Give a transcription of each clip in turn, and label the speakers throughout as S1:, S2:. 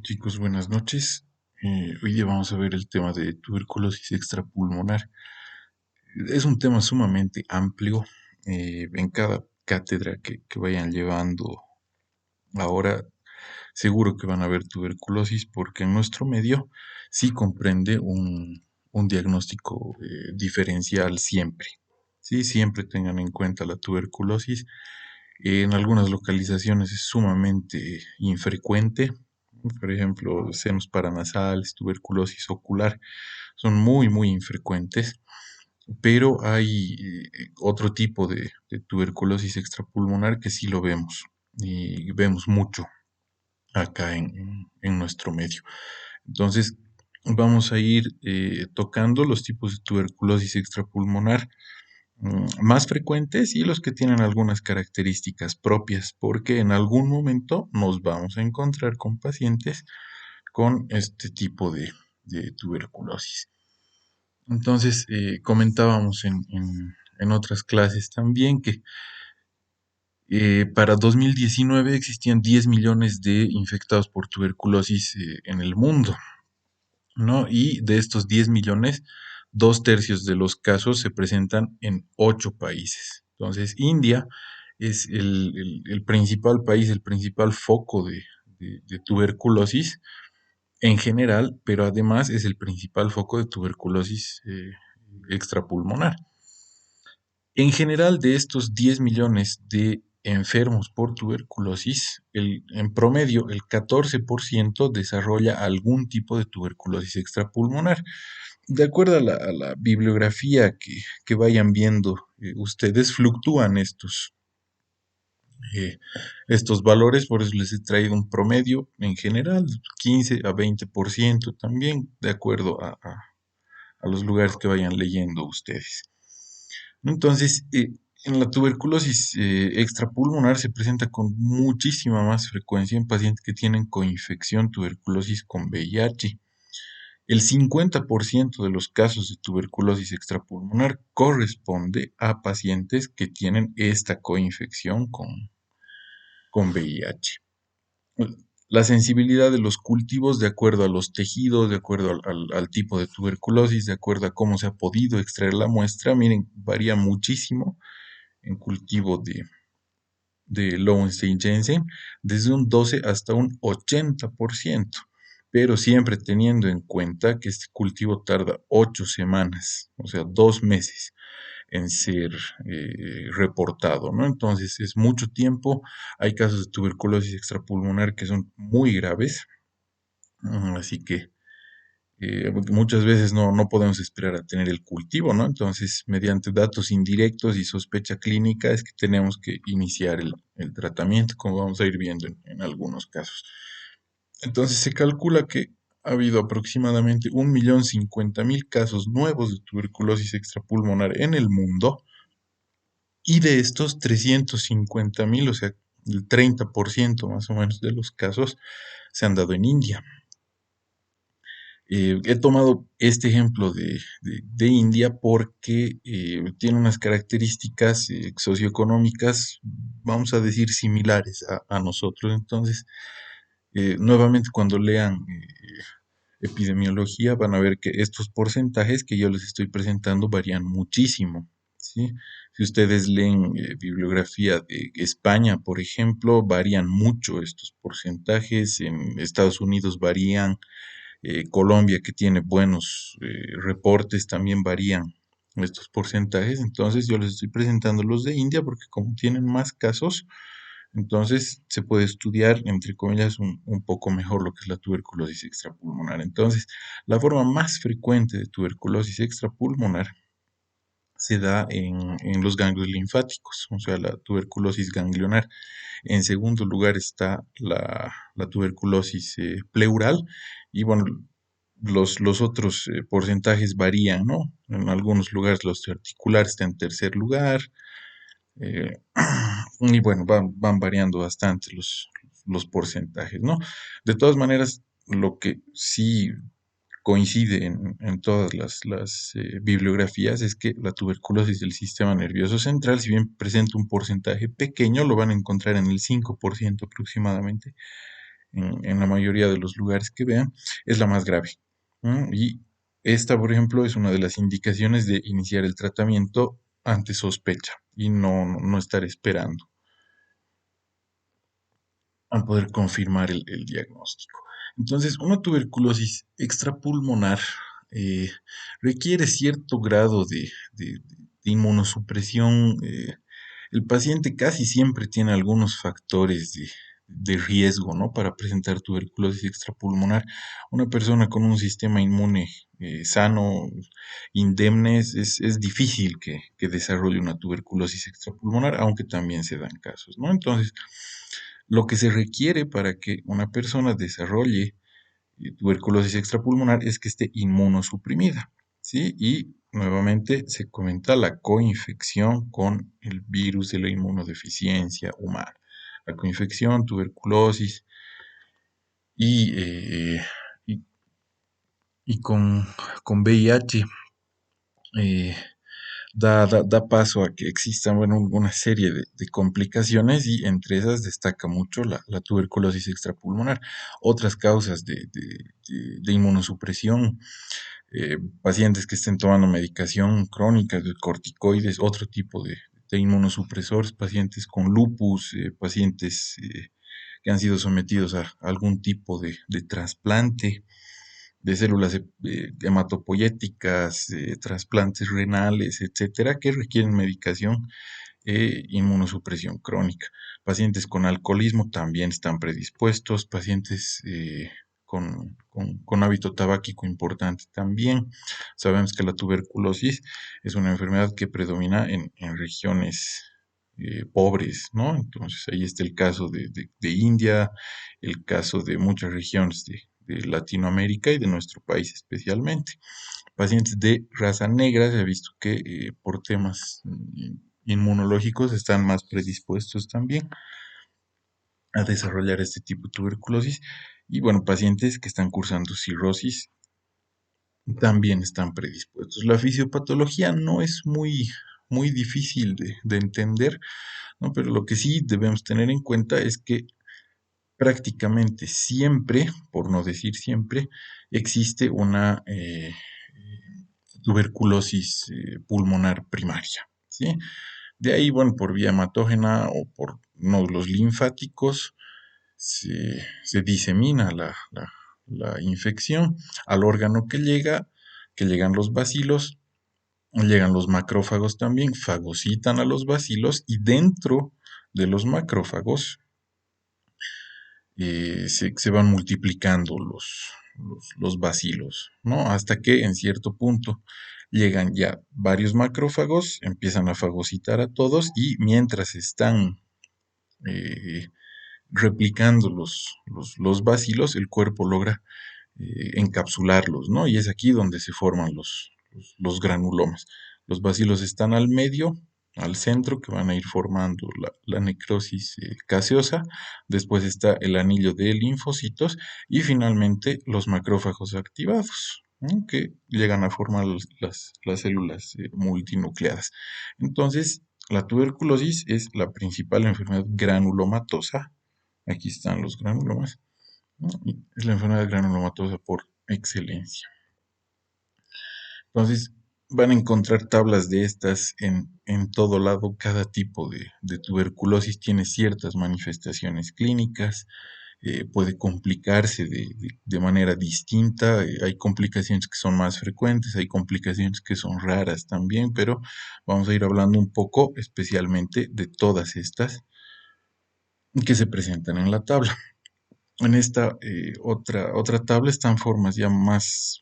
S1: Chicos, buenas noches. Hoy día vamos a ver el tema de tuberculosis extrapulmonar. Es un tema sumamente amplio. En cada cátedra que vayan llevando ahora, seguro que van a ver tuberculosis porque en nuestro medio sí comprende un diagnóstico diferencial siempre. Sí, siempre tengan en cuenta la tuberculosis. En algunas localizaciones es sumamente infrecuente. Por ejemplo, senos paranasales, tuberculosis ocular, son muy infrecuentes, pero hay otro tipo de tuberculosis extrapulmonar que sí lo vemos y vemos mucho acá en nuestro medio. Entonces, vamos a ir tocando los tipos de tuberculosis extrapulmonar más frecuentes y los que tienen algunas características propias, porque en algún momento nos vamos a encontrar con pacientes con este tipo de tuberculosis. Entonces, comentábamos en otras clases también que para 2019 existían 10 millones de infectados por tuberculosis en el mundo, ¿no? Y de estos 10 millones, dos tercios de los casos se presentan en 8 países. Entonces, India es el principal país, el principal foco de tuberculosis en general, pero además es el principal foco de tuberculosis extrapulmonar. En general, de estos 10 millones de enfermos por tuberculosis, en promedio el 14% desarrolla algún tipo de tuberculosis extrapulmonar. De acuerdo a la bibliografía que vayan viendo, ustedes fluctúan eh, estos valores, por eso les he traído un promedio en general, 15 a 20% también, de acuerdo a los lugares que vayan leyendo ustedes. Entonces, en la tuberculosis extrapulmonar se presenta con muchísima más frecuencia en pacientes que tienen coinfección tuberculosis con VIH. El 50% de los casos de tuberculosis extrapulmonar corresponde a pacientes que tienen esta coinfección con VIH. La sensibilidad de los cultivos de acuerdo a los tejidos, de acuerdo al tipo de tuberculosis, de acuerdo a cómo se ha podido extraer la muestra, miren, varía muchísimo en cultivo de Lowenstein-Jensen, desde un 12 hasta un 80%, pero siempre teniendo en cuenta que este cultivo tarda 8 semanas, o sea, 2 meses en ser reportado, ¿no? Entonces es mucho tiempo. Hay casos de tuberculosis extrapulmonar que son muy graves, así que muchas veces no podemos esperar a tener el cultivo, ¿no? Entonces, mediante datos indirectos y sospecha clínica es que tenemos que iniciar el tratamiento, como vamos a ir viendo en algunos casos. Entonces, se calcula que ha habido aproximadamente 1.050.000 casos nuevos de tuberculosis extrapulmonar en el mundo y de estos 350.000, o sea, el 30% más o menos de los casos se han dado en India. He tomado este ejemplo de India porque tiene unas características socioeconómicas, vamos a decir, similares a nosotros. Entonces, nuevamente cuando lean epidemiología van a ver que estos porcentajes que yo les estoy presentando varían muchísimo, ¿sí? Si ustedes leen bibliografía de España, por ejemplo, varían mucho estos porcentajes, en Estados Unidos varían, Colombia, que tiene buenos reportes, también varían estos porcentajes. Entonces yo les estoy presentando los de India porque como tienen más casos, entonces se puede estudiar, entre comillas, un poco mejor lo que es la tuberculosis extrapulmonar. Entonces, la forma más frecuente de tuberculosis extrapulmonar se da en los ganglios linfáticos, o sea, la tuberculosis ganglionar. En segundo lugar está la tuberculosis pleural y bueno, los otros porcentajes varían, ¿no? En algunos lugares los articulares están en tercer lugar, eh, y bueno, van variando bastante los porcentajes, ¿no? De todas maneras, lo que sí coincide en todas las bibliografías es que la tuberculosis del sistema nervioso central, si bien presenta un porcentaje pequeño, lo van a encontrar en el 5% aproximadamente en la mayoría de los lugares que vean, es la más grave. Y esta, por ejemplo, es una de las indicaciones de iniciar el tratamiento ante sospecha y no estar esperando a poder confirmar el diagnóstico. Entonces, una tuberculosis extrapulmonar eh, requiere cierto grado de inmunosupresión. El paciente casi siempre tiene algunos factores de riesgo, ¿no? Para presentar tuberculosis extrapulmonar. Una persona con un sistema inmune sano, indemne, es difícil que desarrolle una tuberculosis extrapulmonar, aunque también se dan casos, ¿no? Entonces, lo que se requiere para que una persona desarrolle tuberculosis extrapulmonar es que esté inmunosuprimida, ¿sí? Y nuevamente se comenta la coinfección con el virus de la inmunodeficiencia humana. La coinfección, tuberculosis y, y, y con VIH eh, da paso a que existan, bueno, una serie de complicaciones y entre esas destaca mucho la tuberculosis extrapulmonar. Otras causas de inmunosupresión, pacientes que estén tomando medicación crónica de corticoides, otro tipo de inmunosupresores, pacientes con lupus, pacientes que han sido sometidos a algún tipo de trasplante de células hematopoyéticas, trasplantes renales, etcétera, que requieren medicación e inmunosupresión crónica. Pacientes con alcoholismo también están predispuestos, pacientes con hábito tabáquico importante también. Sabemos que la tuberculosis es una enfermedad que predomina en regiones pobres, ¿no? Entonces ahí está el caso de India, el caso de muchas regiones de Latinoamérica y de nuestro país especialmente. Pacientes de raza negra se ha visto que por temas inmunológicos están más predispuestos también a desarrollar este tipo de tuberculosis. Y bueno, pacientes que están cursando cirrosis también están predispuestos. La fisiopatología no es muy difícil de entender, ¿no? Pero lo que sí debemos tener en cuenta es que prácticamente siempre, por no decir siempre, existe una tuberculosis pulmonar primaria, ¿sí? De ahí, bueno, por vía hematógena o por nódulos linfáticos se disemina la infección al órgano que llegan los bacilos, llegan los macrófagos también, fagocitan a los bacilos y dentro de los macrófagos se van multiplicando los bacilos, ¿no? Hasta que en cierto punto llegan ya varios macrófagos, empiezan a fagocitar a todos y mientras están eh, replicando los bacilos, el cuerpo logra encapsularlos, ¿no? Y es aquí donde se forman los granulomas. Los bacilos están al medio, al centro, que van a ir formando la necrosis caseosa. Después está el anillo de linfocitos y finalmente los macrófagos activados, ¿no? Que llegan a formar las células multinucleadas. Entonces, la tuberculosis es la principal enfermedad granulomatosa. Aquí están los granulomas, ¿no? Y es la enfermedad granulomatosa por excelencia. Entonces, van a encontrar tablas de estas en todo lado. Cada tipo de tuberculosis tiene ciertas manifestaciones clínicas, puede complicarse de manera distinta. Hay complicaciones que son más frecuentes, hay complicaciones que son raras también, pero vamos a ir hablando un poco especialmente de todas estas que se presentan en la tabla. En esta otra tabla están formas ya más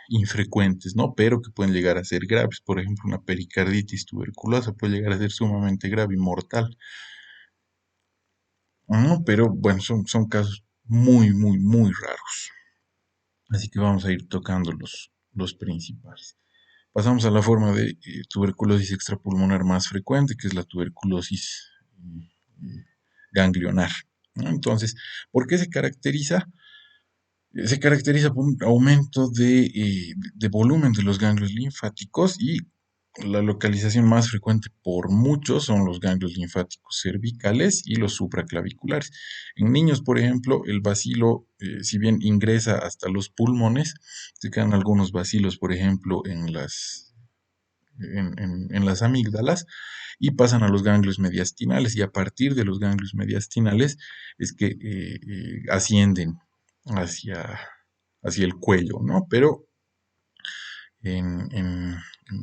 S1: infrecuentes, ¿no? Pero que pueden llegar a ser graves. Por ejemplo, una pericarditis tuberculosa puede llegar a ser sumamente grave y mortal, ¿no? Pero bueno, son casos muy raros. Así que vamos a ir tocando los principales. Pasamos a la forma de tuberculosis extrapulmonar más frecuente, que es la tuberculosis ganglionar, ¿no? Entonces, ¿por qué se caracteriza? Se caracteriza por un aumento de volumen de los ganglios linfáticos y La localización más frecuente por mucho son los ganglios linfáticos cervicales y los supraclaviculares. En niños, por ejemplo, el bacilo, si bien ingresa hasta los pulmones, se quedan algunos bacilos, por ejemplo, en las amígdalas y pasan a los ganglios mediastinales y a partir de los ganglios mediastinales es que ascienden hacia, hacia el cuello, ¿no? Pero en, en-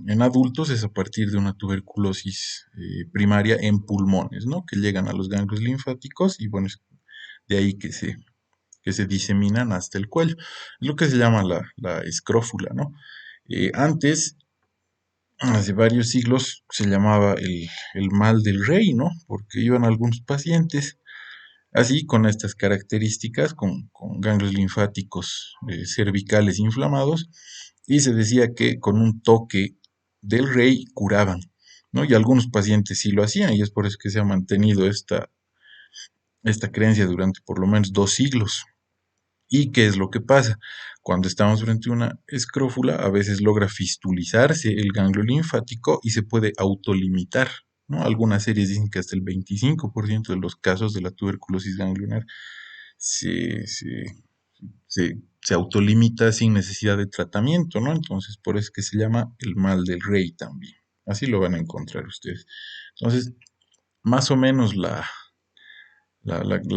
S1: en adultos es a partir de una tuberculosis primaria en pulmones, ¿no? Que llegan a los ganglios linfáticos y bueno, es de ahí que se diseminan hasta el cuello. Es lo que se llama la escrófula, ¿no? Antes, hace varios siglos, se llamaba el mal del rey, ¿no? Porque iban algunos pacientes así con estas características, con ganglios linfáticos cervicales inflamados, y se decía que con un toque del rey curaban, ¿no? Y algunos pacientes sí lo hacían, y es por eso que se ha mantenido esta creencia durante por lo menos 2 siglos. ¿Y qué es lo que pasa? Cuando estamos frente a una escrófula, a veces logra fistulizarse el ganglio linfático y se puede autolimitar, ¿no? Algunas series dicen que hasta el 25% de los casos de la tuberculosis ganglionar se, se, se autolimita sin necesidad de tratamiento, ¿no? Entonces, por eso es que se llama el mal del rey también. Así lo van a encontrar ustedes. Entonces, más o menos la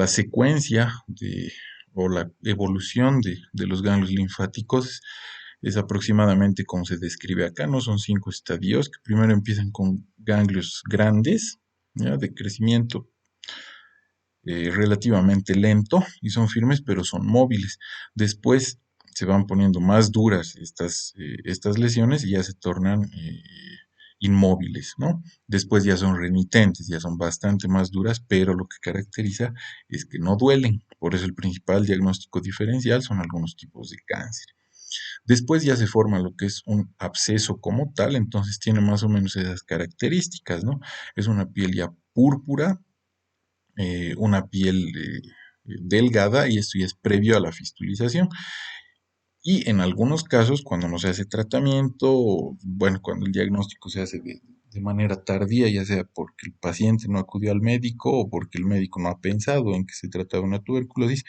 S1: secuencia o la evolución de los ganglios linfáticos es aproximadamente como se describe acá, ¿no? Son 5 estadios que primero empiezan con ganglios grandes, ¿ya? De crecimiento relativamente lento y son firmes, pero son móviles. Después se van poniendo más duras estas lesiones y ya se tornan inmóviles, ¿no? Después ya son remitentes, ya son bastante más duras, pero lo que caracteriza es que no duelen. Por eso el principal diagnóstico diferencial son algunos tipos de cáncer. Después ya se forma lo que es un absceso como tal, entonces tiene más o menos esas características, ¿no? Es una piel ya púrpura, una piel delgada y esto ya es previo a la fistulización. Y en algunos casos, cuando no se hace tratamiento, bueno, cuando el diagnóstico se hace de manera tardía, ya sea porque el paciente no acudió al médico o porque el médico no ha pensado en que se trata de una tuberculosis,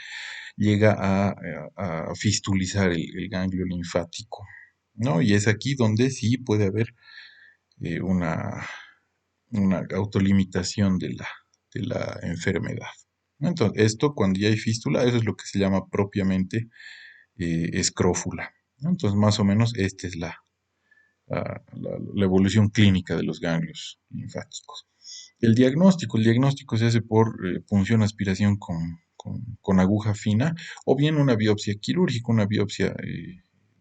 S1: llega a fistulizar el ganglio linfático, ¿no? Y es aquí donde sí puede haber eh, una, una autolimitación de la enfermedad. Entonces, esto cuando ya hay fístula, eso es lo que se llama propiamente escrófula, ¿no? Entonces, más o menos, esta es la evolución clínica de los ganglios linfáticos. El diagnóstico se hace por punción aspiración con aguja fina o bien una biopsia quirúrgica, una biopsia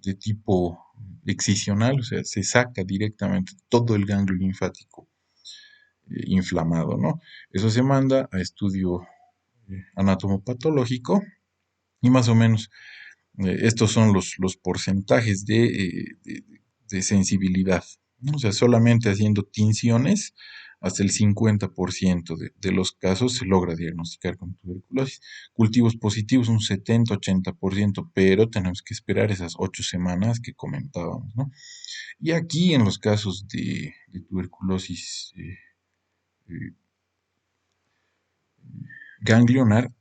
S1: de tipo excisional, o sea, se saca directamente todo el ganglio linfático inflamado, ¿no? Eso se manda a estudio anatomopatológico y más o menos estos son los porcentajes de sensibilidad, ¿no? O sea, solamente haciendo tinciones, hasta el 50% de los casos se logra diagnosticar con tuberculosis. Cultivos positivos un 70-80%, pero tenemos que esperar esas 8 semanas que comentábamos, ¿no? Y aquí en los casos de tuberculosis eh, ganglionar,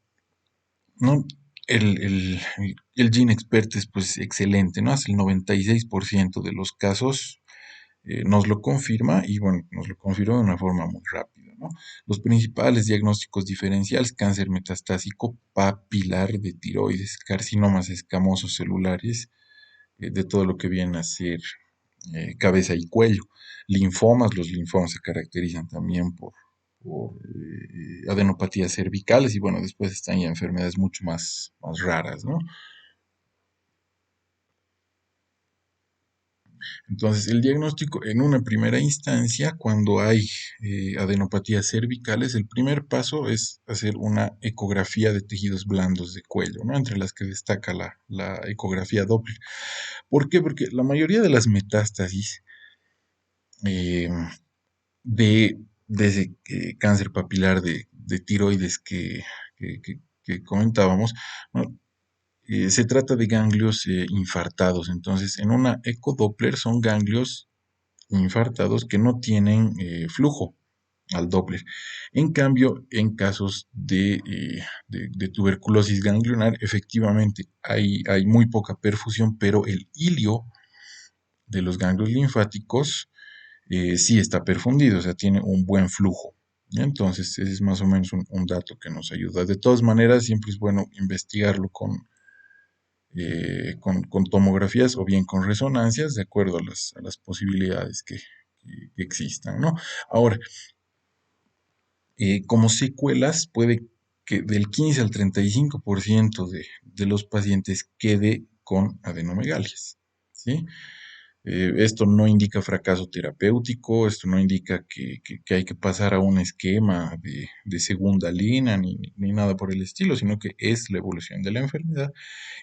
S1: ¿no? El gene expert es pues excelente, ¿no? Hasta el 96% de los casos nos lo confirma y bueno, nos lo confirma de una forma muy rápida, ¿no? Los principales diagnósticos diferenciales, cáncer metastásico papilar de tiroides, carcinomas escamosos celulares, de todo lo que viene a ser cabeza y cuello. Linfomas, los linfomas se caracterizan también por adenopatías cervicales y bueno, después están ya enfermedades mucho más raras, ¿no? Entonces, el diagnóstico en una primera instancia, cuando hay adenopatías cervicales, el primer paso es hacer una ecografía de tejidos blandos de cuello, ¿no? Entre las que destaca la ecografía Doppler. ¿Por qué? Porque la mayoría de las metástasis eh, de ese cáncer papilar de tiroides que comentábamos, ¿no? Se trata de ganglios infartados. Entonces, en una ecodoppler son ganglios infartados que no tienen flujo al Doppler. En cambio, en casos de tuberculosis ganglionar, efectivamente hay muy poca perfusión, pero el hilio de los ganglios linfáticos sí está perfundido, o sea, tiene un buen flujo. Entonces, ese es más o menos un dato que nos ayuda. De todas maneras, siempre es bueno investigarlo con tomografías o bien con resonancias, de acuerdo a las posibilidades que existan, ¿no? Ahora, como secuelas, puede que del 15 al 35% de los pacientes quede con adenomegalias, ¿sí? Esto no indica fracaso terapéutico, esto no indica que hay que pasar a un esquema de segunda línea ni nada por el estilo, sino que es la evolución de la enfermedad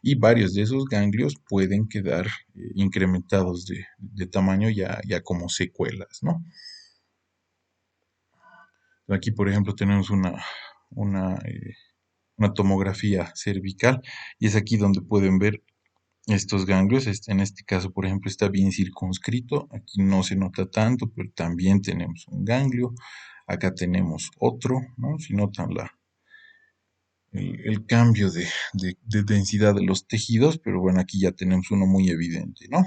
S1: y varios de esos ganglios pueden quedar incrementados de tamaño ya como secuelas, ¿no? Aquí, por ejemplo, tenemos una, eh, una tomografía cervical y es aquí donde pueden ver estos ganglios. En este caso, por ejemplo, está bien circunscrito. Aquí no se nota tanto, pero también tenemos un ganglio. Acá tenemos otro, ¿no? Si notan el cambio de densidad de los tejidos, pero bueno, aquí ya tenemos uno muy evidente, ¿no?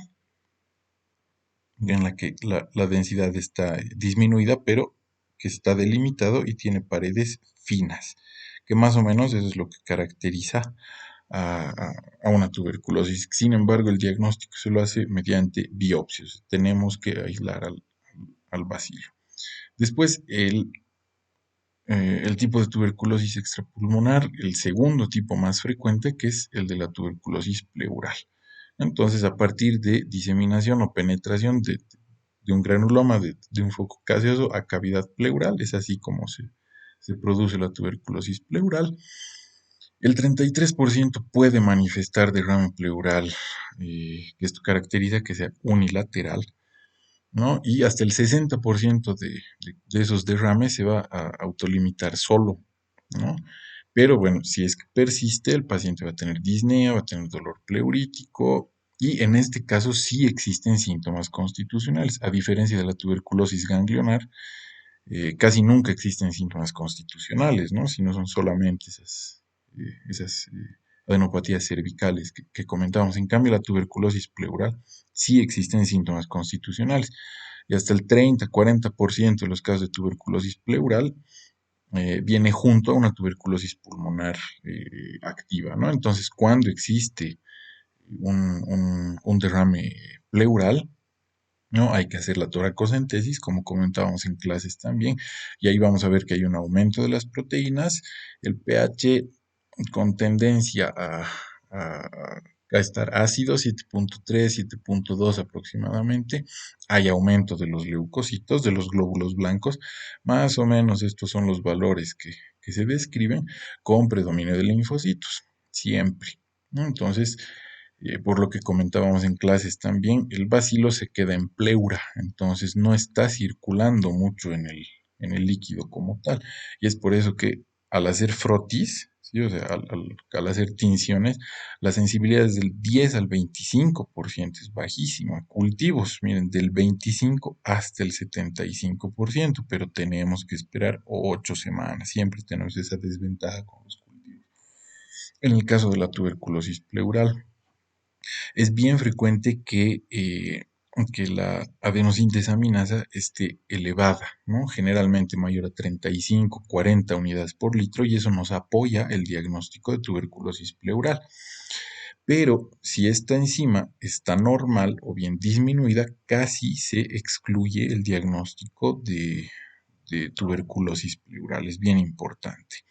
S1: En la que la densidad está disminuida, pero que está delimitado y tiene paredes finas, que más o menos eso es lo que caracteriza a una tuberculosis. Sin embargo, el diagnóstico se lo hace mediante biopsias. Tenemos que aislar al bacilo. Después, el tipo de tuberculosis extrapulmonar, el segundo tipo más frecuente, que es el de la tuberculosis pleural. Entonces, a partir de diseminación o penetración de un granuloma de un foco gaseoso a cavidad pleural, es así como se produce la tuberculosis pleural. El 33% puede manifestar derrame pleural, que esto caracteriza que sea unilateral, ¿no? Y hasta el 60% de esos derrames se va a autolimitar solo, ¿no? Pero bueno, si es que persiste, el paciente va a tener disnea, va a tener dolor pleurítico y en este caso sí existen síntomas constitucionales, a diferencia de la tuberculosis ganglionar, casi nunca existen síntomas constitucionales, ¿no? Sino son solamente esas adenopatías cervicales que comentábamos. En cambio, la tuberculosis pleural sí existen síntomas constitucionales. Y hasta el 30-40% de los casos de tuberculosis pleural viene junto a una tuberculosis pulmonar activa, ¿no? Entonces, cuando existe un derrame pleural, ¿no? Hay que hacer la toracocentesis, como comentábamos en clases también, y ahí vamos a ver que hay un aumento de las proteínas, el pH con tendencia a estar ácido, 7.3, 7.2 aproximadamente, hay aumento de los leucocitos, de los glóbulos blancos, más o menos estos son los valores que se describen con predominio de linfocitos, siempre, ¿no? Entonces, por lo que comentábamos en clases también, el bacilo se queda en pleura, entonces no está circulando mucho en el líquido como tal. Y es por eso que al hacer frotis, ¿sí? O sea, al hacer tinciones, la sensibilidad es del 10 al 25%, es bajísima. Cultivos, miren, del 25 hasta el 75%, pero tenemos que esperar 8 semanas. Siempre tenemos esa desventaja con los cultivos. En el caso de la tuberculosis pleural, es bien frecuente que la adenosíntesaminasa esté elevada, ¿no? Generalmente mayor a 35, 40 unidades por litro y eso nos apoya el diagnóstico de tuberculosis pleural. Pero si esta enzima está normal o bien disminuida, casi se excluye el diagnóstico de tuberculosis pleural. Es bien importante,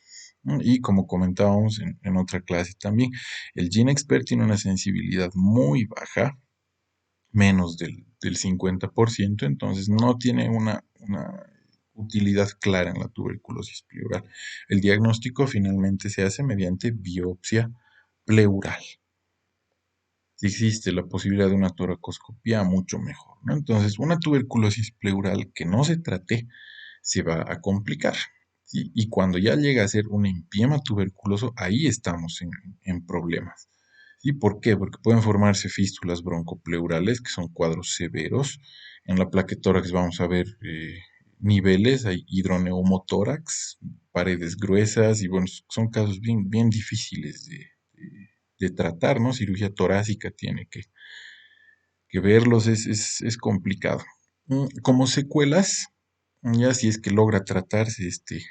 S1: ¿no? Y como comentábamos en otra clase también, el GeneXpert tiene una sensibilidad muy baja, menos del 50%, entonces no tiene una utilidad clara en la tuberculosis pleural. El diagnóstico finalmente se hace mediante biopsia pleural. Si existe la posibilidad de una toracoscopía, mucho mejor, ¿no? Entonces, una tuberculosis pleural que no se trate se va a complicar, ¿sí? Y cuando ya llega a ser un empiema tuberculoso, ahí estamos en problemas. ¿Sí? ¿Por qué? Porque pueden formarse fístulas broncopleurales, que son cuadros severos, En la placa de tórax vamos a ver niveles, hay hidroneumotórax, paredes gruesas y bueno, son casos bien difíciles de tratar, ¿no? Cirugía torácica tiene que verlos, es complicado. Como secuelas, ya si es que logra tratarse este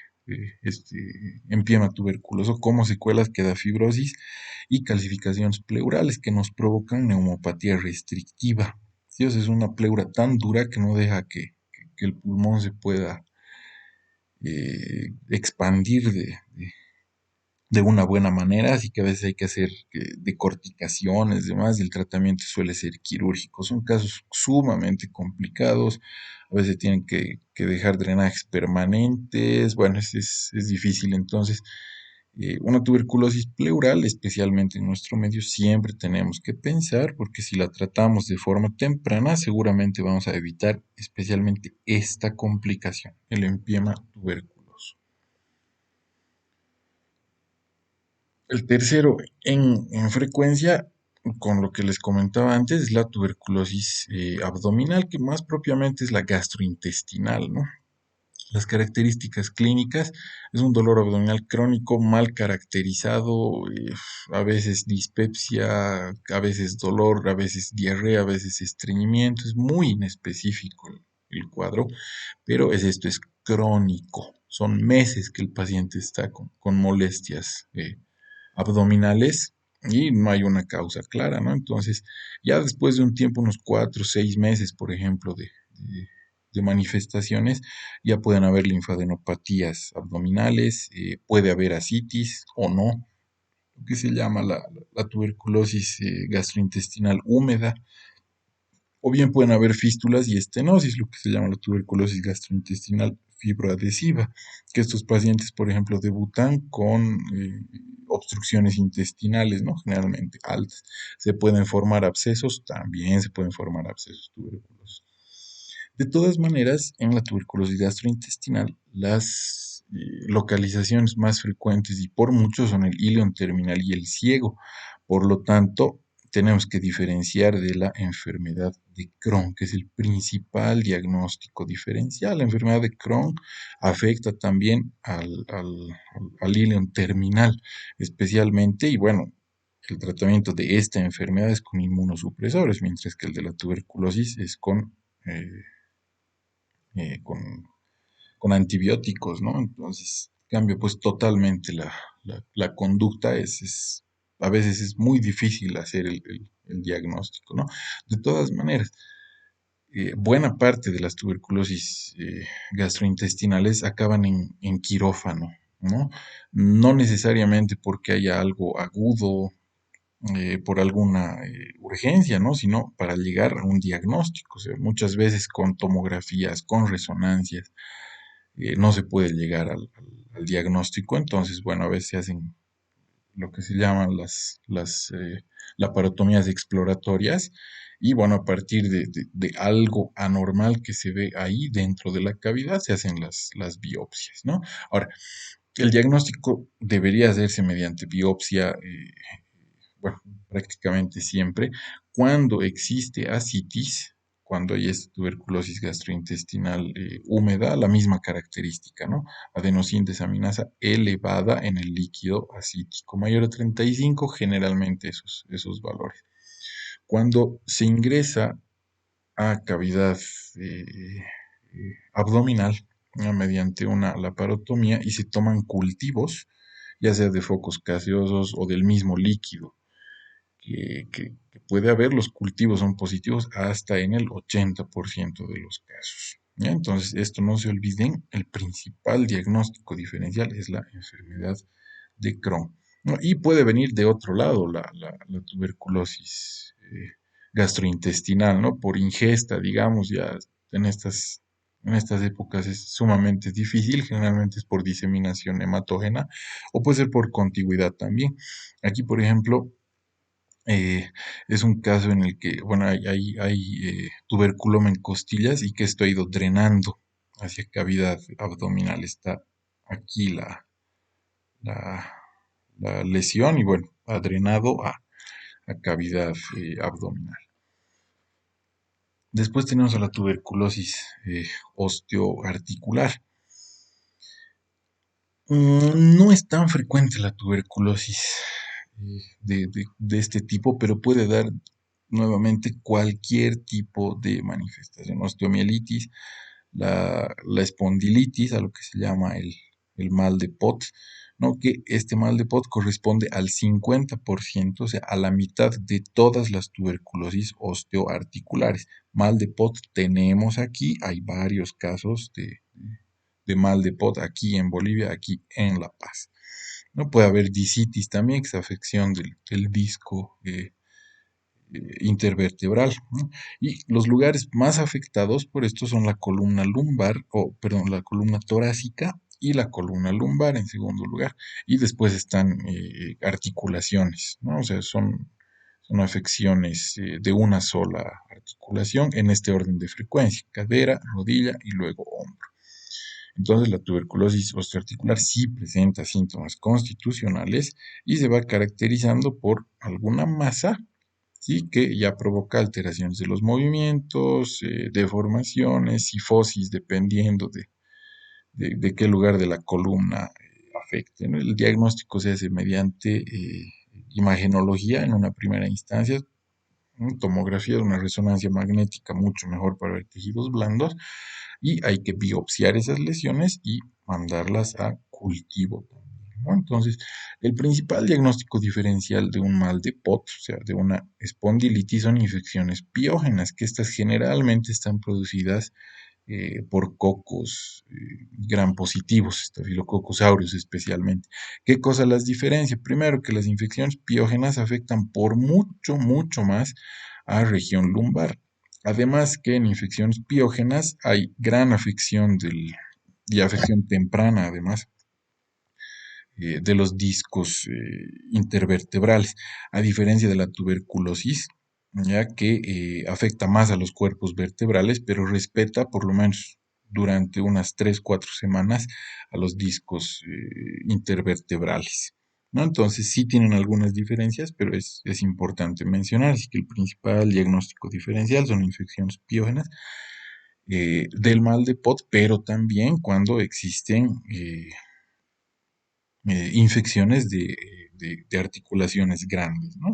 S1: empiema tuberculoso, como secuelas queda fibrosis y calcificaciones pleurales que nos provocan neumopatía restrictiva. Dios, es una pleura tan dura que no deja que el pulmón se pueda expandir de una buena manera, así que a veces hay que hacer decorticaciones, demás, y el tratamiento suele ser quirúrgico. Son casos sumamente complicados, a veces tienen que dejar drenajes permanentes, bueno, es difícil. Entonces, una tuberculosis pleural, especialmente en nuestro medio, siempre tenemos que pensar, porque si la tratamos de forma temprana, seguramente vamos a evitar especialmente esta complicación, el empiema tuberculoso. El tercero en frecuencia, con lo que les comentaba antes, es la tuberculosis abdominal, que más propiamente es la gastrointestinal, ¿no? Las características clínicas es un dolor abdominal crónico mal caracterizado, a veces dispepsia, a veces dolor, a veces diarrea, a veces estreñimiento, es muy inespecífico el cuadro, pero esto es crónico, son meses que el paciente está con molestias abdominales y no hay una causa clara, ¿no? Entonces, ya después de un tiempo, unos 4 o 6 meses, por ejemplo, de manifestaciones, ya pueden haber linfadenopatías abdominales, puede haber ascitis o no, lo que se llama la tuberculosis gastrointestinal húmeda, o bien pueden haber fístulas y estenosis, lo que se llama la tuberculosis gastrointestinal fibroadhesiva, que estos pacientes, por ejemplo, debutan con obstrucciones intestinales, ¿no? Generalmente altas. Se pueden formar abscesos, también se pueden formar abscesos tuberculosos. De todas maneras, en la tuberculosis gastrointestinal, las localizaciones más frecuentes y por mucho son el íleon terminal y el ciego. Por lo tanto, tenemos que diferenciar de la enfermedad de Crohn, que es el principal diagnóstico diferencial. La enfermedad de Crohn afecta también al íleon terminal, especialmente, y bueno, el tratamiento de esta enfermedad es con inmunosupresores, mientras que el de la tuberculosis es eh, eh, con, con antibióticos, ¿no? Entonces cambia pues totalmente la conducta, a veces es muy difícil hacer el diagnóstico, ¿no? De todas maneras, buena parte de las tuberculosis gastrointestinales acaban en quirófano, ¿no? No necesariamente porque haya algo agudo, por alguna urgencia, ¿no? Sino para llegar a un diagnóstico. O sea, muchas veces con tomografías, con resonancias, no se puede llegar al diagnóstico. Entonces, bueno, a veces se hacen lo que se llaman las laparotomías exploratorias. Y bueno, a partir de algo anormal que se ve ahí dentro de la cavidad, se hacen las biopsias, ¿no? Ahora, el diagnóstico debería hacerse mediante biopsia, bueno, prácticamente siempre, cuando existe ascitis, cuando hay esta tuberculosis gastrointestinal húmeda, la misma característica, ¿no? Adenosín desaminasa elevada en el líquido ascítico, mayor a 35, generalmente esos valores. Cuando se ingresa a cavidad abdominal, ¿no? Mediante una laparotomía y se toman cultivos, ya sea de focos gaseosos o del mismo líquido que puede haber, los cultivos son positivos hasta en el 80% de los casos. ¿Ya? Entonces, esto no se olviden, el principal diagnóstico diferencial es la enfermedad de Crohn, ¿no? Y puede venir de otro lado la tuberculosis gastrointestinal, ¿no? Por ingesta, digamos, ya en estas épocas es sumamente difícil, generalmente es por diseminación hematógena o puede ser por contigüidad también. Aquí, por ejemplo, es un caso en el que, bueno, hay tuberculoma en costillas y que esto ha ido drenando hacia cavidad abdominal. Está aquí la, la lesión y bueno, ha drenado a cavidad abdominal. Después tenemos a la tuberculosis osteoarticular. No es tan frecuente la tuberculosis de este tipo, pero puede dar nuevamente cualquier tipo de manifestación. Osteomielitis, la espondilitis, a lo que se llama el mal de Pot, ¿no? Que este mal de Pot corresponde al 50%, o sea, a la mitad de todas las tuberculosis osteoarticulares. Mal de Pot tenemos aquí, hay varios casos de mal de Pot aquí en Bolivia, aquí en La Paz. ¿No? Puede haber discitis también, que es afección del disco intervertebral, ¿no? Y los lugares más afectados por esto son la columna lumbar, o perdón, la columna torácica y la columna lumbar en segundo lugar. Y después están articulaciones, ¿no? O sea, son afecciones de una sola articulación en este orden de frecuencia, cadera, rodilla y luego hombro. Entonces, la tuberculosis osteoarticular sí presenta síntomas constitucionales y se va caracterizando por alguna masa, ¿sí? Que ya provoca alteraciones de los movimientos, deformaciones, cifosis, dependiendo de qué lugar de la columna afecte, ¿no? El diagnóstico se hace mediante imagenología en una primera instancia, ¿no? Tomografía, una resonancia magnética mucho mejor para ver tejidos blandos, y hay que biopsiar esas lesiones y mandarlas a cultivo también, ¿no? Entonces, el principal diagnóstico diferencial de un mal de POT, o sea, de una espondilitis, son infecciones piógenas, que estas generalmente están producidas por cocos gram positivos, Staphylococcus aureus especialmente. ¿Qué cosa las diferencia? Primero, que las infecciones piógenas afectan por mucho, mucho más a región lumbar. Además que en infecciones piógenas hay gran afección y afección temprana, además, de los discos intervertebrales, a diferencia de la tuberculosis, ya que afecta más a los cuerpos vertebrales, pero respeta por lo menos durante unas 3 4 semanas a los discos intervertebrales, ¿no? Entonces sí tienen algunas diferencias, pero es importante mencionar, así que el principal diagnóstico diferencial son infecciones piógenas del mal de Pot, pero también cuando existen infecciones de articulaciones grandes, ¿no?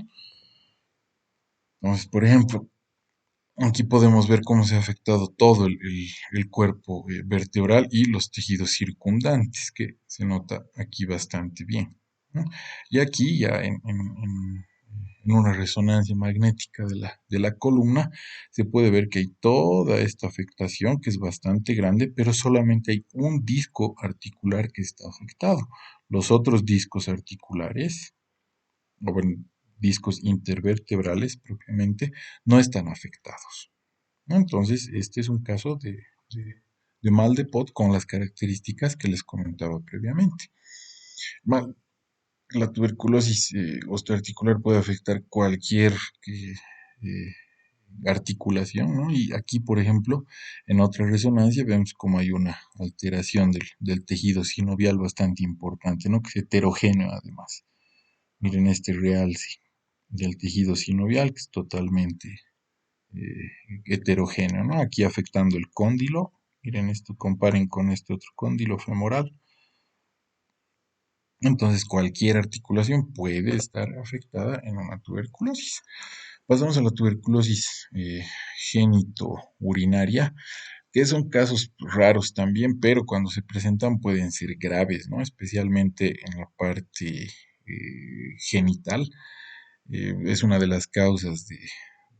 S1: Entonces, por ejemplo, aquí podemos ver cómo se ha afectado todo el cuerpo vertebral y los tejidos circundantes, que se nota aquí bastante bien, ¿no? Y aquí ya en una resonancia magnética de la columna, se puede ver que hay toda esta afectación que es bastante grande, pero solamente hay un disco articular que está afectado. Los otros discos articulares, o bueno, discos intervertebrales propiamente, no están afectados, ¿no? Entonces, este es un caso de mal de Pot con las características que les comentaba previamente. Mal, la tuberculosis osteoarticular puede afectar cualquier eh, articulación, ¿no? Y aquí, por ejemplo, en otra resonancia vemos como hay una alteración del tejido sinovial bastante importante, ¿no? Que es heterogéneo además. Miren este realce del tejido sinovial, que es totalmente heterogéneo, ¿no? Aquí afectando el cóndilo. Miren esto, comparen con este otro cóndilo femoral. Entonces, cualquier articulación puede estar afectada en una tuberculosis. Pasamos a la tuberculosis genitourinaria, que son casos raros también, pero cuando se presentan pueden ser graves, ¿no? Especialmente en la parte genital. Es una de las causas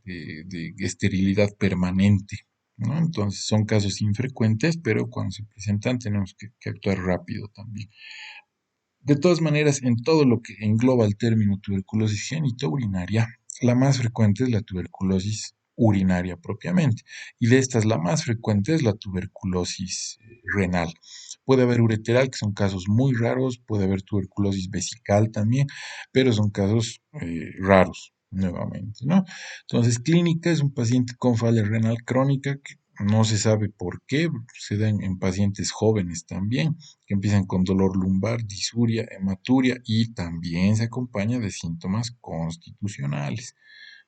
S1: de esterilidad permanente, ¿no? Entonces son casos infrecuentes, pero cuando se presentan tenemos que actuar rápido también. De todas maneras, en todo lo que engloba el término tuberculosis genitourinaria, la más frecuente es la tuberculosis urinaria propiamente, y de estas la más frecuente es la tuberculosis renal. Puede haber ureteral, que son casos muy raros, puede haber tuberculosis vesical también, pero son casos raros nuevamente, ¿no? Entonces, clínica es un paciente con falla renal crónica que no se sabe por qué, se da en pacientes jóvenes también, que empiezan con dolor lumbar, disuria, hematuria y también se acompaña de síntomas constitucionales.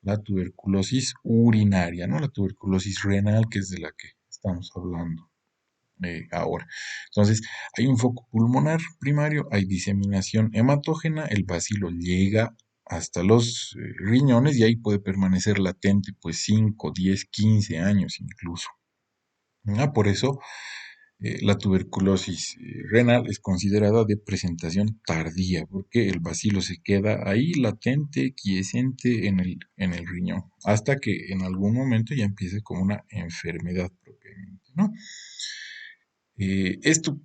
S1: la tuberculosis urinaria, ¿no? La tuberculosis renal, que es de la que estamos hablando ahora. Entonces, hay un foco pulmonar primario, hay diseminación hematógena, el bacilo llega hasta los riñones y ahí puede permanecer latente pues 5, 10, 15 años incluso. Por eso la tuberculosis renal es considerada de presentación tardía, porque el bacilo se queda ahí latente, quiescente en el riñón, hasta que en algún momento ya empieza como una enfermedad propiamente, ¿no? Esto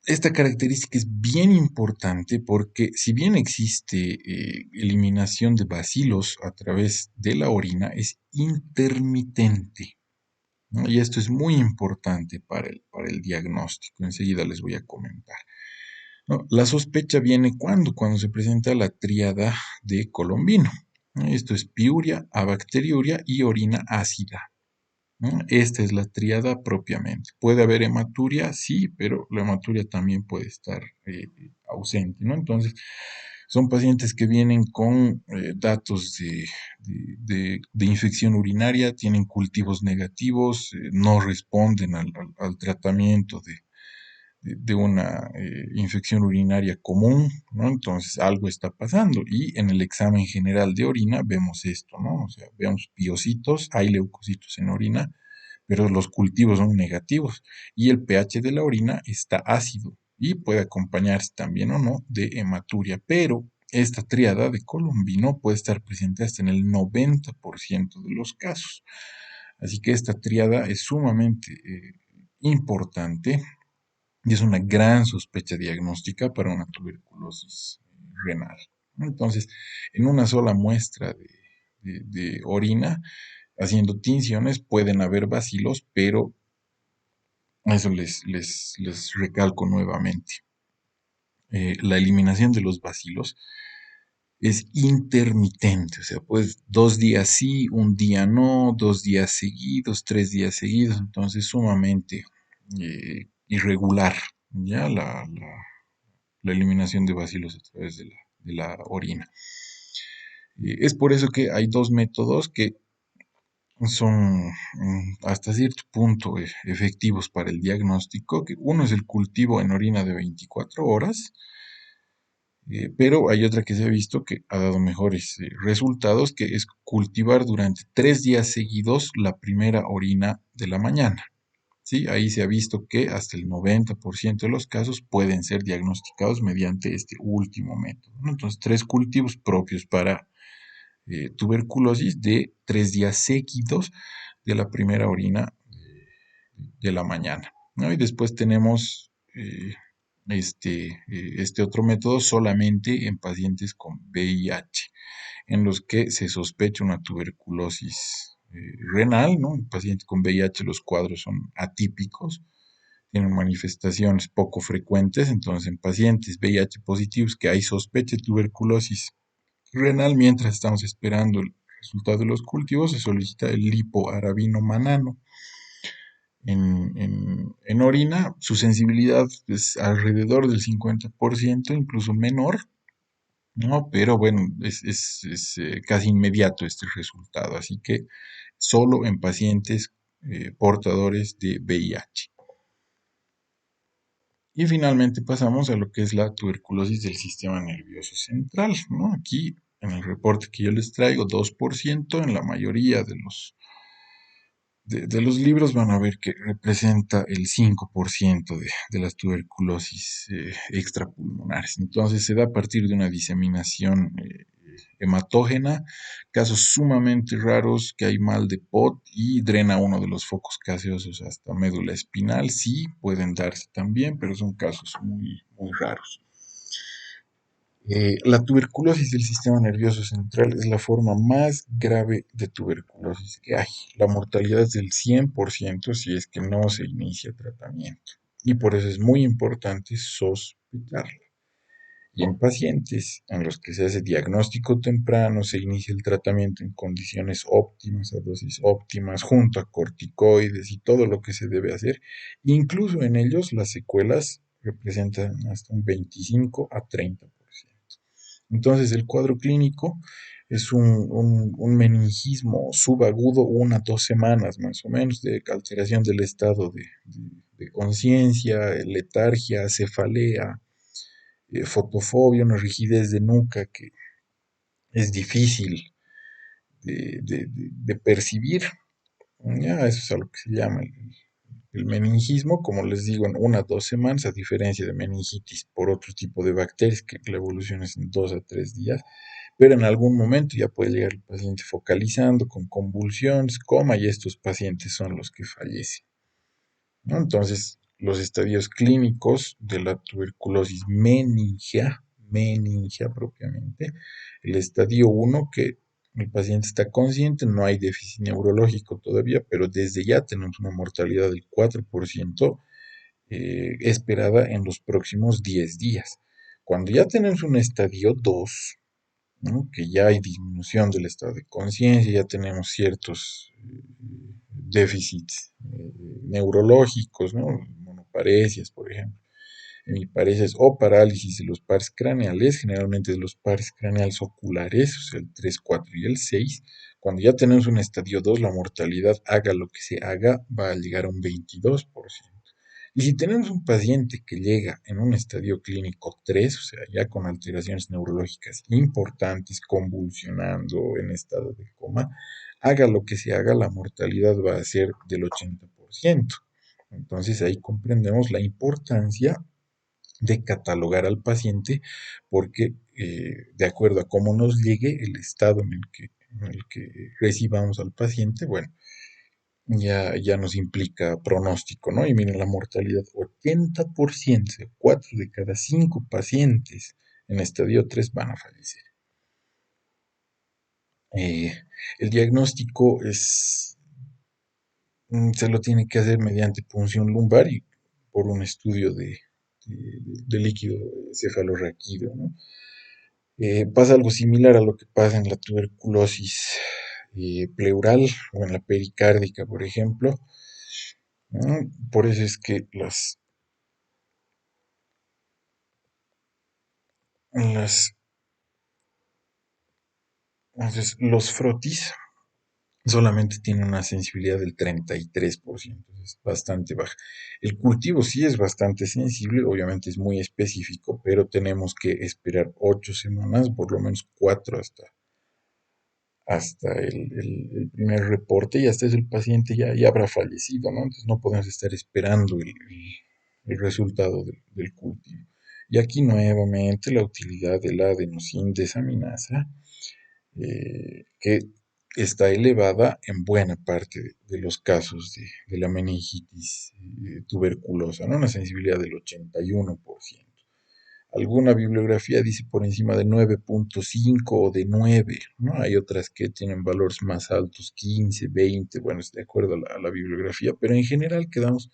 S1: esta característica es bien importante porque si bien existe eliminación de bacilos a través de la orina, es intermitente, ¿no? Y esto es muy importante para el diagnóstico. Enseguida les voy a comentar, ¿no? La sospecha viene cuando se presenta la tríada de Colombino, ¿no? Esto es piuria, abacteriuria y orina ácida, ¿no? Esta es la tríada propiamente. ¿Puede haber hematuria? Sí, pero la hematuria también puede estar ausente, ¿no? Entonces, son pacientes que vienen con datos de infección urinaria, tienen cultivos negativos, no responden al tratamiento de una infección urinaria común, ¿no? Entonces algo está pasando y en el examen general de orina vemos esto, ¿no? O sea, vemos piocitos, hay leucocitos en orina, pero los cultivos son negativos y el pH de la orina está ácido y puede acompañarse también o no de hematuria, pero esta tríada de Colombino puede estar presente hasta en el 90% de los casos. Así que esta tríada es sumamente importante y es una gran sospecha diagnóstica para una tuberculosis renal. Entonces, en una sola muestra de orina, haciendo tinciones, pueden haber bacilos, pero eso les recalco nuevamente. La eliminación de los bacilos es intermitente, o sea, pues 2 días sí, un día no, 2 días seguidos, 3 días seguidos, entonces sumamente irregular, ¿ya? La eliminación de bacilos a través de la orina. Es por eso que hay dos métodos que son hasta cierto punto efectivos para el diagnóstico, que uno es el cultivo en orina de 24 horas, pero hay otra que se ha visto que ha dado mejores resultados, que es cultivar durante 3 días seguidos la primera orina de la mañana. ¿Sí? Ahí se ha visto que hasta el 90% de los casos pueden ser diagnosticados mediante este último método, ¿no? Entonces, 3 cultivos propios para tuberculosis de 3 días seguidos de la primera orina de la mañana, ¿no? Y después tenemos este otro método solamente en pacientes con VIH, en los que se sospecha una tuberculosis renal, ¿no? En pacientes con VIH los cuadros son atípicos, tienen manifestaciones poco frecuentes, entonces en pacientes VIH positivos que hay sospecha de tuberculosis renal, mientras estamos esperando el resultado de los cultivos, se solicita el lipoarabino manano en orina. Su sensibilidad es alrededor del 50%, incluso menor, ¿no? Pero bueno, es casi inmediato este resultado, así que solo en pacientes portadores de VIH. Y finalmente pasamos a lo que es la tuberculosis del sistema nervioso central, ¿no? Aquí en el reporte que yo les traigo, 2% en la mayoría de los libros van a ver que representa el 5% de las tuberculosis extrapulmonares. Entonces se da a partir de una diseminación hematógena, casos sumamente raros que hay mal de POT y drena uno de los focos gaseosos hasta médula espinal. Sí, pueden darse también, pero son casos muy, muy raros. La tuberculosis del sistema nervioso central es la forma más grave de tuberculosis que hay. La mortalidad es del 100% si es que no se inicia tratamiento. Y por eso es muy importante sospecharla. Y en pacientes en los que se hace diagnóstico temprano, se inicia el tratamiento en condiciones óptimas, a dosis óptimas, junto a corticoides y todo lo que se debe hacer. Incluso en ellos las secuelas representan hasta un 25 a 30%. Entonces, el cuadro clínico Es un meningismo subagudo, 1 a 2 semanas más o menos, de alteración del estado de conciencia, letargia, cefalea, fotofobia, una rigidez de nuca que es difícil de percibir. Ya, eso es a lo que se llama el meningismo, como les digo, en 1 a 2 semanas, a diferencia de meningitis por otro tipo de bacterias, que la evolución es en 2 a 3 días, pero en algún momento ya puede llegar el paciente focalizando con convulsiones, coma, y estos pacientes son los que fallecen, ¿no? Entonces, los estadios clínicos de la tuberculosis meningia propiamente, el estadio 1 que el paciente está consciente, no hay déficit neurológico todavía, pero desde ya tenemos una mortalidad del 4% esperada en los próximos 10 días. Cuando ya tenemos un estadio 2, ¿no? Que ya hay disminución del estado de conciencia, ya tenemos ciertos déficits neurológicos, ¿no? Monoparesias, por ejemplo, hemiparesias o parálisis de los pares craneales, generalmente de los pares craneales oculares, o sea, el 3, 4 y el 6. Cuando ya tenemos un estadio 2, la mortalidad, haga lo que se haga, va a llegar a un 22%. Y si tenemos un paciente que llega en un estadio clínico 3, o sea, ya con alteraciones neurológicas importantes, convulsionando en estado de coma, haga lo que se haga, la mortalidad va a ser del 80%. Entonces ahí comprendemos la importancia de catalogar al paciente porque de acuerdo a cómo nos llegue el estado en el que recibamos al paciente, bueno, ya nos implica pronóstico, ¿no? Y miren la mortalidad, 80%, 4 de cada 5 pacientes en estadio 3 van a fallecer. Eh, el diagnóstico se lo tiene que hacer mediante punción lumbar y por un estudio de líquido cefalorraquídeo, ¿no? Pasa algo similar a lo que pasa en la tuberculosis pleural o en la pericárdica, por ejemplo, ¿no? Por eso es que las entonces, los frotis solamente tienen una sensibilidad del 33%, es bastante baja. El cultivo sí es bastante sensible, obviamente es muy específico, pero tenemos que esperar 8 semanas, por lo menos 4 hasta el primer reporte y hasta eso el paciente ya habrá fallecido, ¿no? Entonces no podemos estar esperando el resultado del cultivo. Y aquí nuevamente la utilidad de la adenosina desaminasa que está elevada en buena parte de los casos de la meningitis tuberculosa, ¿no? Una sensibilidad del 81%. Alguna bibliografía dice por encima de 9.5 o de 9, ¿no? Hay otras que tienen valores más altos, 15, 20, bueno, es de acuerdo a la bibliografía, pero en general quedamos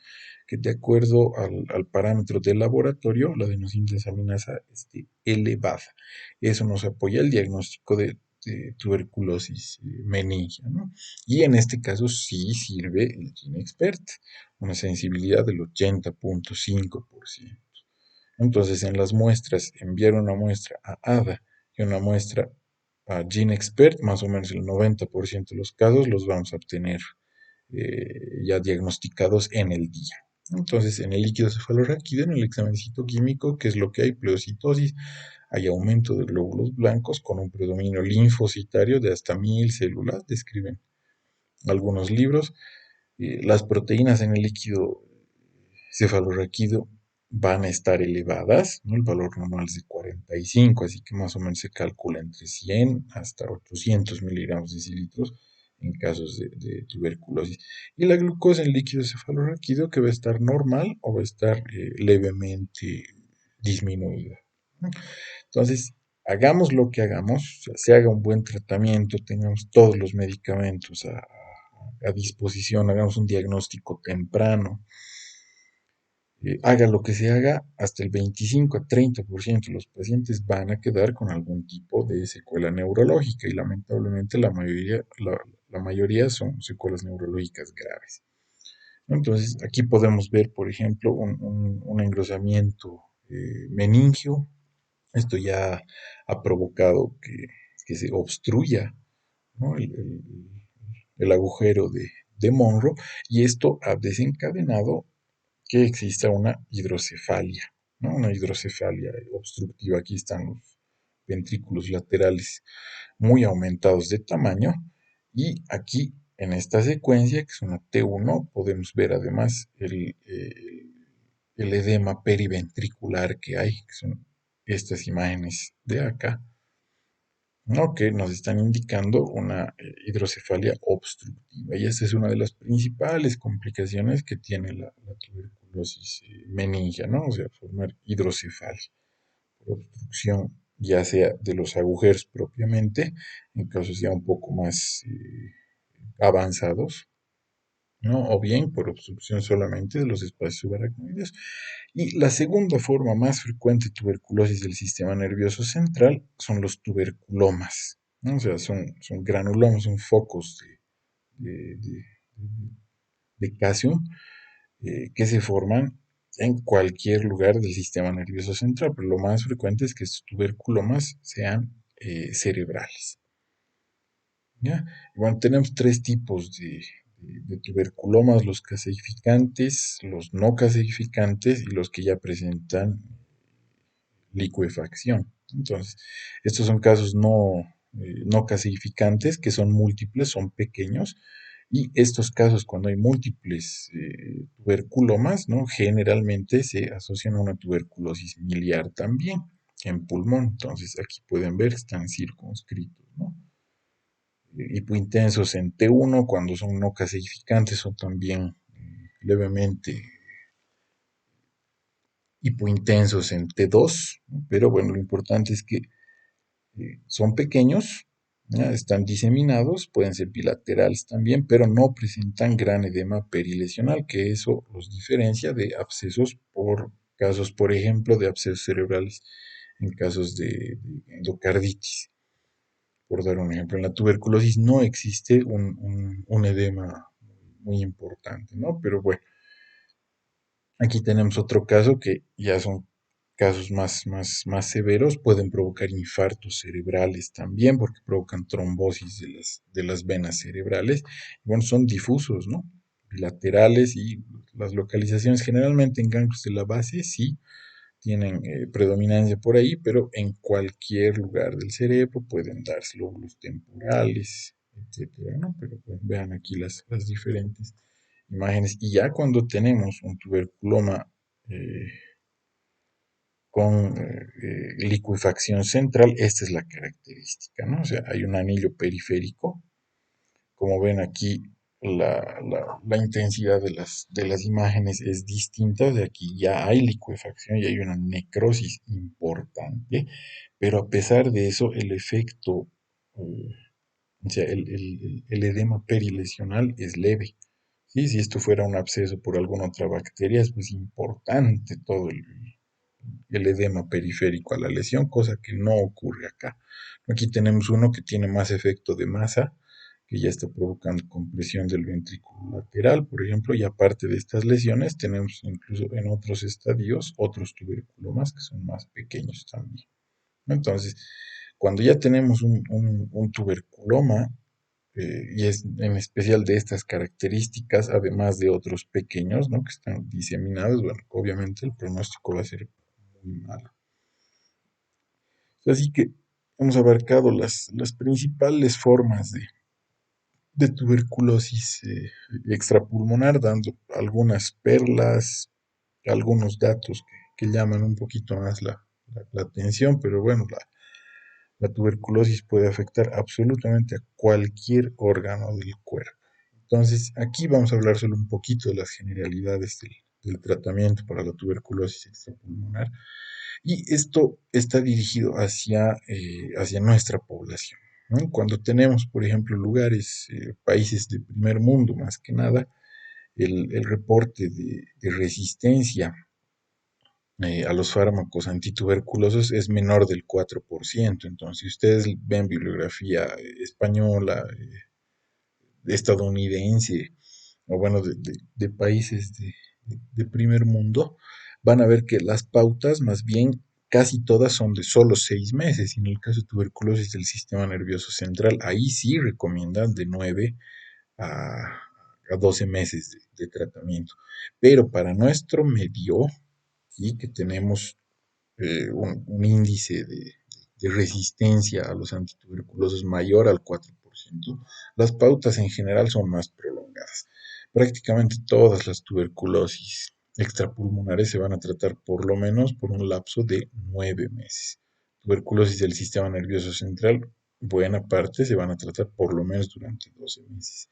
S1: que de acuerdo al parámetro del laboratorio, la adenosina esté elevada. Eso nos apoya el diagnóstico de tuberculosis meningia, ¿no? Y en este caso sí sirve el GeneXpert, una sensibilidad del 80.5%. Entonces, en las muestras, enviar una muestra a ADA y una muestra a GeneXpert, más o menos el 90% de los casos los vamos a obtener ya diagnosticados en el día. Entonces, en el líquido cefalorraquídeo, en el examen citoquímico, ¿qué es lo que hay? Pleocitosis, hay aumento de glóbulos blancos con un predominio linfocitario de hasta 1000 células, describen algunos libros. Las proteínas en el líquido cefalorraquídeo van a estar elevadas, ¿no? El valor normal es de 45, así que más o menos se calcula entre 100 hasta 800 miligramos de cilitros en casos de tuberculosis. Y la glucosa en líquido cefalorraquídeo que va a estar normal o va a estar levemente disminuida, ¿no? Entonces, hagamos lo que hagamos, o sea, se haga un buen tratamiento, tengamos todos los medicamentos a disposición, hagamos un diagnóstico temprano, haga lo que se haga, hasta el 25 a 30% de los pacientes van a quedar con algún tipo de secuela neurológica y lamentablemente la mayoría son secuelas neurológicas graves. Entonces, aquí podemos ver, por ejemplo, un engrosamiento meningio. Esto ya ha provocado que que se obstruya, ¿no? El agujero de Monroe, y esto ha desencadenado que exista una hidrocefalia, ¿no? Una hidrocefalia obstructiva. Aquí están los ventrículos laterales muy aumentados de tamaño, y aquí en esta secuencia, que es una T1, podemos ver además el edema periventricular que hay, que son estas imágenes de acá, ¿no? Que nos están indicando una hidrocefalia obstructiva. Y esta es una de las principales complicaciones que tiene la tuberculosis meningia, ¿no? O sea, formar hidrocefalia por obstrucción, ya sea de los agujeros propiamente, en casos ya un poco más avanzados, ¿no? O bien por obstrucción solamente de los espacios subaracnoides. Y la segunda forma más frecuente de tuberculosis del sistema nervioso central son los tuberculomas, ¿no? O sea, son granulomas, son focos de, de, de calcium que se forman en cualquier lugar del sistema nervioso central, pero lo más frecuente es que estos tuberculomas sean cerebrales. ¿Ya? Y bueno, tenemos tres tipos de tuberculomas: los caseificantes, los no caseificantes y los que ya presentan licuefacción. Entonces, estos son casos no caseificantes, que son múltiples, son pequeños, y estos casos, cuando hay múltiples tuberculomas, ¿no? Generalmente se asocian a una tuberculosis miliar también en pulmón. Entonces, aquí pueden ver, están circunscritos, ¿no? Hipointensos en T1, cuando son no caseificantes, son también levemente hipointensos en T2, ¿no? Pero bueno, lo importante es que son pequeños, ¿ya? Están diseminados, pueden ser bilaterales también, pero no presentan gran edema perilesional, que eso los diferencia de abscesos por casos, por ejemplo, de abscesos cerebrales en casos de endocarditis. Por dar un ejemplo, en la tuberculosis no existe un edema muy importante, ¿no? Pero bueno, aquí tenemos otro caso que ya son casos más severos, pueden provocar infartos cerebrales también, porque provocan trombosis de las venas cerebrales. Y bueno, son difusos, ¿no? Bilaterales, y las localizaciones generalmente en ganglios de la base sí tienen predominancia por ahí, pero en cualquier lugar del cerebro pueden darse lóbulos temporales, etcétera, ¿no? Pero pues, vean aquí las diferentes imágenes. Y ya cuando tenemos un tuberculoma eh, con licuefacción central, esta es la característica, ¿no? O sea, hay un anillo periférico. Como ven aquí, la intensidad de las imágenes es distinta. O sea, aquí ya hay licuefacción y hay una necrosis importante, pero a pesar de eso, el efecto, o sea, el edema perilesional es leve. ¿Sí? Si esto fuera un absceso por alguna otra bacteria, es pues importante todo el edema periférico a la lesión, cosa que no ocurre acá. Aquí tenemos uno que tiene más efecto de masa, que ya está provocando compresión del ventrículo lateral, por ejemplo, y aparte de estas lesiones, tenemos incluso en otros estadios otros tuberculomas que son más pequeños también. Entonces, cuando ya tenemos un tuberculoma, y es en especial de estas características, además de otros pequeños, ¿no? Que están diseminados, bueno, obviamente el pronóstico va a ser muy malo. Así que hemos abarcado las principales formas de tuberculosis extrapulmonar, dando algunas perlas, algunos datos que llaman un poquito más la atención, pero bueno, la tuberculosis puede afectar absolutamente a cualquier órgano del cuerpo. Entonces, aquí vamos a hablar solo un poquito de las generalidades del tratamiento para la tuberculosis extrapulmonar. Y esto está dirigido hacia nuestra población, ¿no? Cuando tenemos, por ejemplo, lugares, países de primer mundo, más que nada, el reporte de resistencia a los fármacos antituberculosos es menor del 4%. Entonces, si ustedes ven bibliografía española, estadounidense, o bueno, países de primer mundo, van a ver que las pautas más bien casi todas son de solo 6 meses. Y en el caso de tuberculosis del sistema nervioso central, ahí sí recomiendan de 9 a, a 12 meses de tratamiento. Pero para nuestro medio, ¿sí? Que tenemos un índice de resistencia a los antituberculosos mayor al 4%, las pautas en general son más prolongadas. Prácticamente todas las tuberculosis extrapulmonares se van a tratar por lo menos por un lapso de 9 meses. Tuberculosis del sistema nervioso central, buena parte se van a tratar por lo menos durante 12 meses.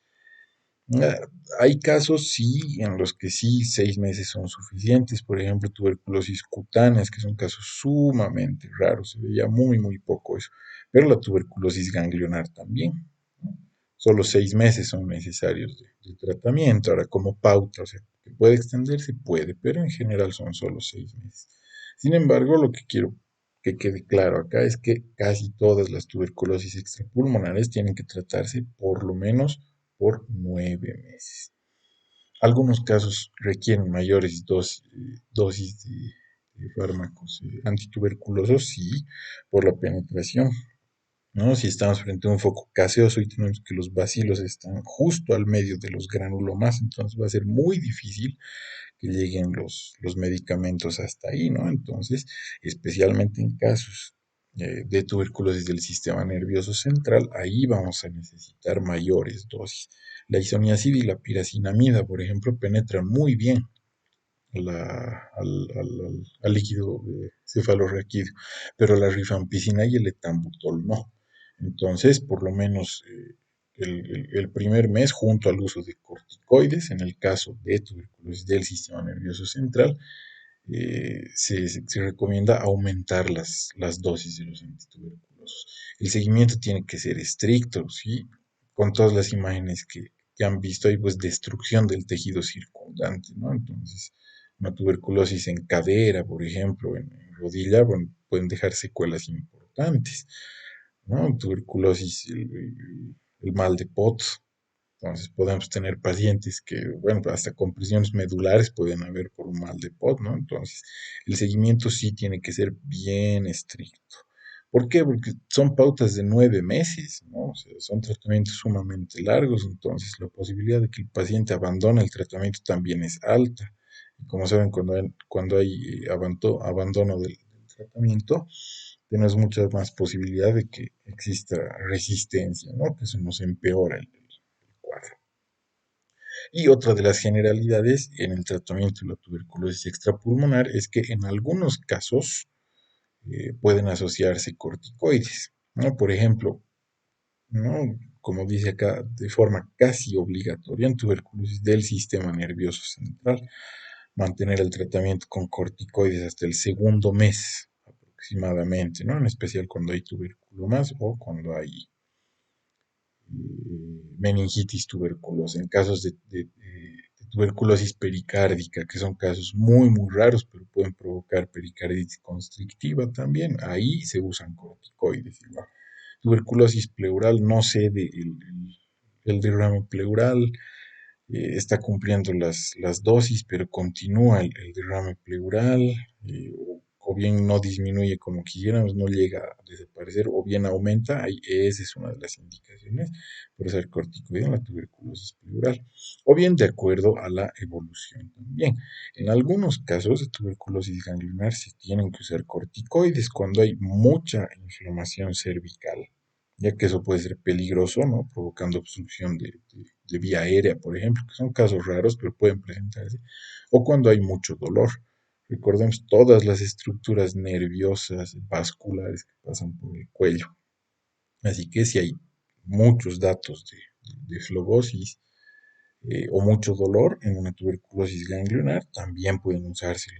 S1: Ah, Hay casos, sí, en los que sí, 6 meses son suficientes. Por ejemplo, tuberculosis cutáneas, que son casos sumamente raros. Se veía muy, muy poco eso. Pero la tuberculosis ganglionar también, ¿no? Solo 6 meses son necesarios de tratamiento. Ahora, como pauta, o sea, que puede extenderse, puede, pero en general son solo 6 meses. Sin embargo, lo que quiero que quede claro acá es que casi todas las tuberculosis extrapulmonares tienen que tratarse por lo menos por 9 meses. Algunos casos requieren mayores dosis de fármacos antituberculosos, sí, por la penetración, ¿no? Si estamos frente a un foco gaseoso y tenemos que los bacilos están justo al medio de los granulomas, entonces va a ser muy difícil que lleguen los medicamentos hasta ahí, ¿no? Entonces, especialmente en casos de tuberculosis del sistema nervioso central, ahí vamos a necesitar mayores dosis. La isoniazid y la piracinamida, por ejemplo, penetran muy bien al líquido cefalorraquídeo, pero la rifampicina y el etambutol no. Entonces, por lo menos el primer mes, junto al uso de corticoides, en el caso de tuberculosis del sistema nervioso central, se recomienda aumentar las dosis de los antituberculosos. El seguimiento tiene que ser estricto, ¿sí? Con todas las imágenes que han visto, hay pues destrucción del tejido circundante, ¿no? Entonces, una tuberculosis en cadera, por ejemplo, en rodilla, bueno, pueden dejar secuelas importantes, ¿no? Tuberculosis, el mal de Pot, entonces podemos tener pacientes que, bueno, hasta compresiones medulares pueden haber por un mal de Pot, ¿no? Entonces, el seguimiento sí tiene que ser bien estricto. ¿Por qué? Porque son pautas de 9 meses, ¿no? O sea, son tratamientos sumamente largos, entonces la posibilidad de que el paciente abandone el tratamiento también es alta. Y como saben, cuando hay abandono del tratamiento, tenemos mucha más posibilidad de que exista resistencia, ¿no? Que eso nos empeora el cuadro. Y otra de las generalidades en el tratamiento de la tuberculosis extrapulmonar es que en algunos casos pueden asociarse corticoides, ¿no? Por ejemplo, ¿no? Como dice acá, de forma casi obligatoria en tuberculosis del sistema nervioso central, mantener el tratamiento con corticoides hasta el segundo mes aproximadamente, ¿no? En especial cuando hay tuberculomas o cuando hay meningitis tuberculosa, en casos de tuberculosis pericárdica, que son casos muy, muy raros, pero pueden provocar pericarditis constrictiva también, ahí se usan corticoides igual. Tuberculosis pleural, no cede el derrame pleural, está cumpliendo las dosis, pero continúa el derrame pleural, o bien no disminuye como quisiéramos, no llega a desaparecer, o bien aumenta, ahí, esa es una de las indicaciones por usar corticoide en la tuberculosis pleural, o bien de acuerdo a la evolución también. En algunos casos de tuberculosis ganglionar se tienen que usar corticoides cuando hay mucha inflamación cervical, ya que eso puede ser peligroso, ¿no? Provocando obstrucción de vía aérea, por ejemplo, que son casos raros, pero pueden presentarse, o cuando hay mucho dolor. Recordemos todas las estructuras nerviosas, vasculares que pasan por el cuello. Así que si hay muchos datos de flebosis o mucho dolor en una tuberculosis ganglionar, también pueden usarse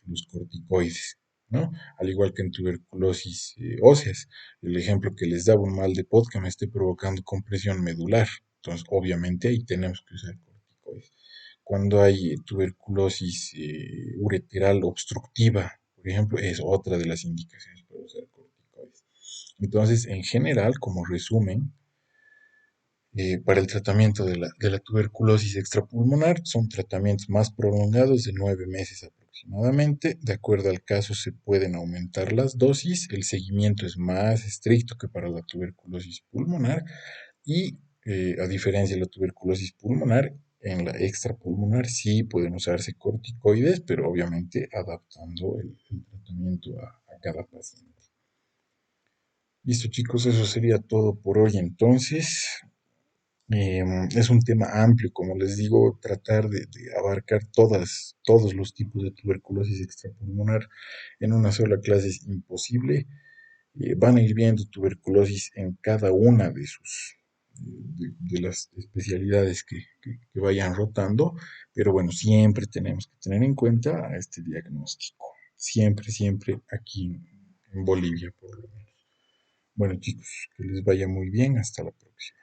S1: los corticoides, ¿no? Al igual que en tuberculosis óseas. El ejemplo que les daba, un mal de Pod que me esté provocando compresión medular. Entonces, obviamente ahí tenemos que usar corticoides. Cuando hay tuberculosis ureteral obstructiva, por ejemplo, es otra de las indicaciones para usar corticoides. Entonces, en general, como resumen, para el tratamiento de la tuberculosis extrapulmonar son tratamientos más prolongados de 9 meses aproximadamente. aproximadamente. De acuerdo al caso se pueden aumentar las dosis. El seguimiento es más estricto que para la tuberculosis pulmonar y a diferencia de la tuberculosis pulmonar, en la extrapulmonar sí pueden usarse corticoides, pero obviamente adaptando el tratamiento a cada paciente. Listo, chicos, eso sería todo por hoy. Entonces, es un tema amplio, como les digo, tratar de abarcar todos los tipos de tuberculosis extrapulmonar en una sola clase es imposible. Van a ir viendo tuberculosis en cada una de las especialidades que vayan rotando, pero bueno, siempre tenemos que tener en cuenta este diagnóstico. Siempre, siempre aquí en Bolivia, por lo menos. Bueno, chicos, que les vaya muy bien. Hasta la próxima.